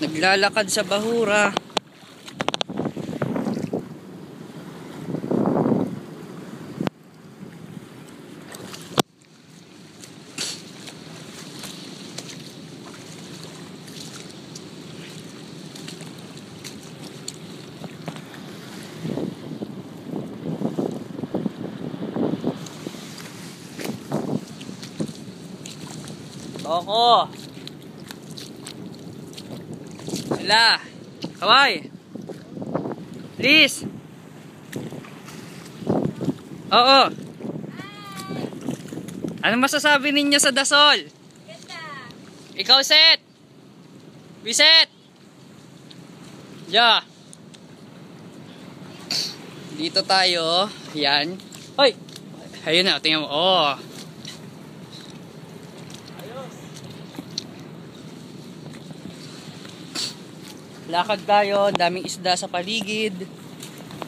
Naglalakad sa bahura. Toko. Wala. Kaway. Please. Oo. Ano masasabi ninyo sa Dasol? Ganda. Ikaw, Seth. Wiset. Ja. Dito tayo. Yan. Hoy. Ayun na. Tingnan mo. Oh. Lakad tayo, daming isda sa paligid.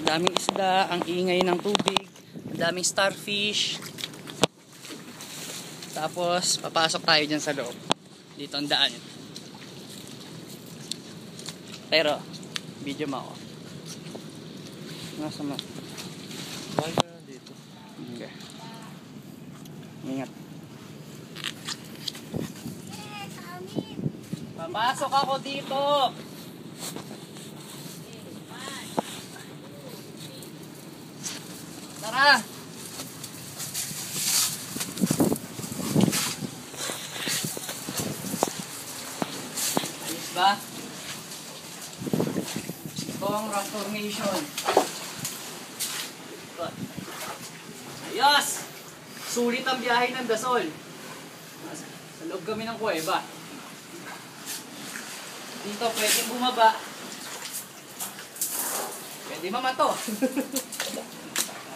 Daming isda, ang ingay ng tubig, daming starfish. Tapos papasok tayo dyan sa loob. Dito ang daan. Pero video mo ako. Nasa mo? Bakit ka dito? Okay. Ingat. Papasok ako dito. Tara! Ayos ba? Ito ang rock formation. Ayos! Sulit ang biyahe ng Dasol. Sa loob kami ng kuweba. Dito pwede bumaba. Pwede mamato.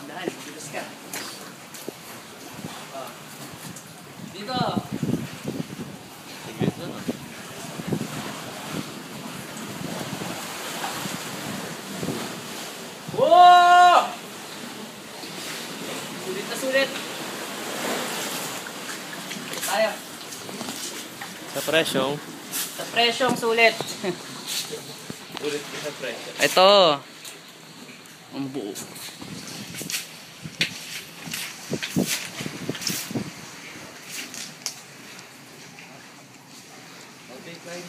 Dahan, bilis ka. Dito. Sige, ito na. Wow! Sulit na sulit. Tayo. Sa presyong. Sa presyong sulit. Ulit ko sa presyo. Ito. Ang buo. Okay, fine.